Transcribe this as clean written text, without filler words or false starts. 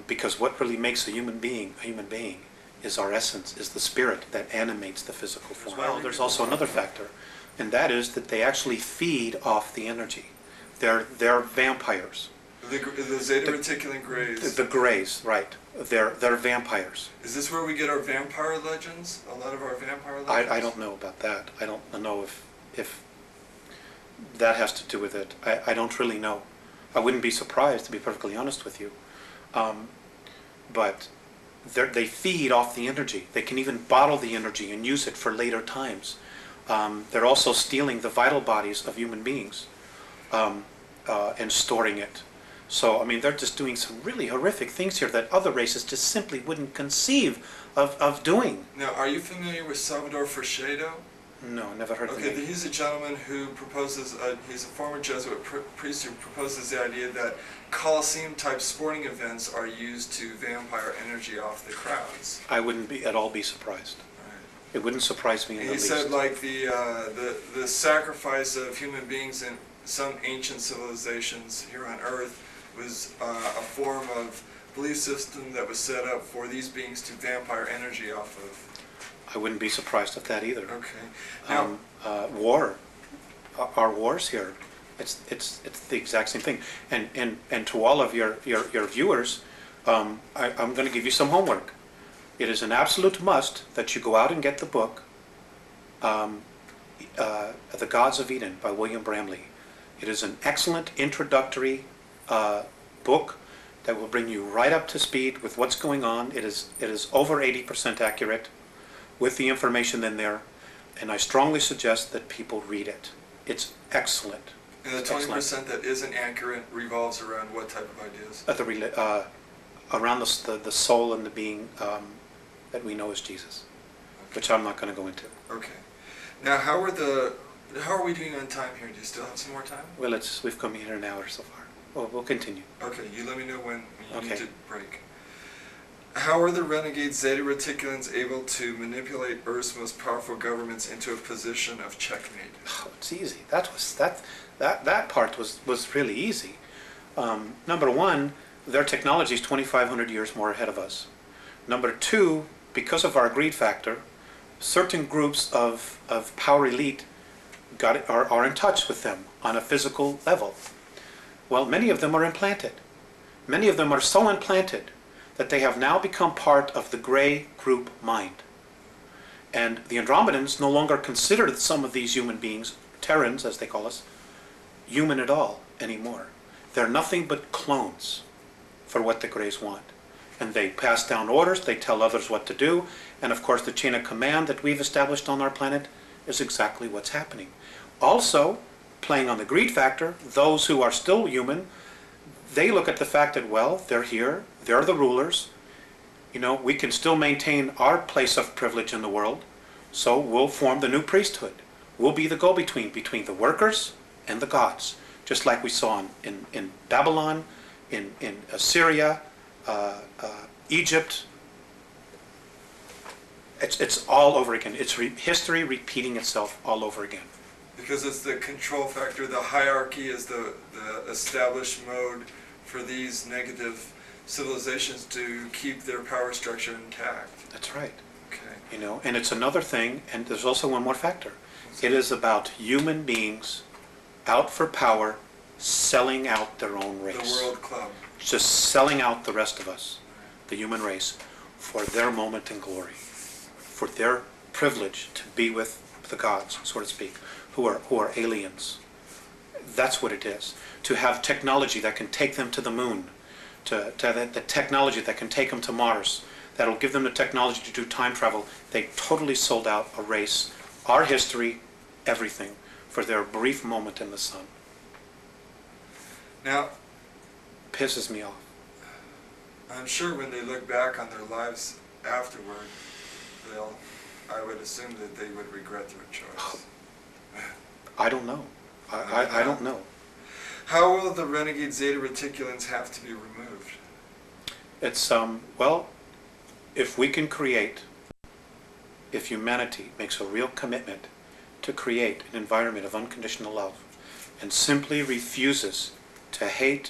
Because what really makes a human being, is our essence, is the spirit that animates the physical form. Well, there's also another factor, and that is that they actually feed off the energy. They're vampires. The Zeta Reticulan Greys. The Greys, right. They're vampires. Is this where we get our vampire legends? A lot of our vampire legends? I don't know about that. I don't know if that has to do with it. I don't really know. I wouldn't be surprised, to be perfectly honest with you. But they feed off the energy. They can even bottle the energy and use it for later times. They're also stealing the vital bodies of human beings and storing it. So, I mean, they're just doing some really horrific things here that other races just simply wouldn't conceive of doing. Now, are you familiar with Salvador Freixedo? No, never heard of him. Okay, he's a gentleman who proposes, he's a former Jesuit priest who proposes the idea that Colosseum-type sporting events are used to vampire energy off the crowds. I wouldn't at all be surprised. Right. It wouldn't surprise me in the least. He said, like, the sacrifice of human beings in some ancient civilizations here on Earth was a form of belief system that was set up for these beings to vampire energy off of. I wouldn't be surprised at that either. Okay. Now, our wars here, it's the exact same thing. And to all of your viewers, I'm going to give you some homework. It is an absolute must that you go out and get the book, The Gods of Eden by William Bramley. It is an excellent introductory book that will bring you right up to speed with what's going on. It is over 80% accurate with the information in there, and I strongly suggest that people read it. It's excellent. And the 20% that isn't accurate revolves around what type of ideas? Around the soul and the being that we know as Jesus, okay, which I'm not going to go into. Okay. Now, how are we doing on time here? Do you still have some more time? Well, we've come here an hour so far. We'll continue. Okay, you let me know when you need Okay. to break. How are the renegade Zeta Reticulans able to manipulate Earth's most powerful governments into a position of checkmate? Oh, it's easy. That part was really easy. Number one, their technology is 2,500 years more ahead of us. Number two, because of our greed factor, certain groups of power elite are in touch with them on a physical level. Well, many of them are implanted. Many of them are so implanted that they have now become part of the gray group mind. And the Andromedans no longer consider some of these human beings, Terrans as they call us, human at all anymore. They're nothing but clones for what the Greys want. And they pass down orders, they tell others what to do, and of course the chain of command that we've established on our planet is exactly what's happening. Also, playing on the greed factor, those who are still human, they look at the fact that, well, they're here, they're the rulers, we can still maintain our place of privilege in the world, so we'll form the new priesthood. We'll be the go-between between the workers and the gods, just like we saw in Babylon, in Assyria, Egypt. It's all over again. It's history repeating itself all over again. Because it's the control factor, the hierarchy is the established mode for these negative civilizations to keep their power structure intact. That's right. Okay. And it's another thing, and there's also one more factor. It is about human beings out for power, selling out their own race. The World Club. Just selling out the rest of us, the human race, for their moment in glory, for their privilege to be with the gods, so to speak, who are aliens. That's what it is. To have technology that can take them to the moon, to have the technology that can take them to Mars, that'll give them the technology to do time travel. They totally sold out a race, our history, everything, for their brief moment in the sun. Now, pisses me off. I'm sure when they look back on their lives afterward, I would assume that they would regret their choice. I don't know. I don't know. How will the renegade Zeta Reticulans have to be removed? It's, well, if humanity makes a real commitment to create an environment of unconditional love and simply refuses to hate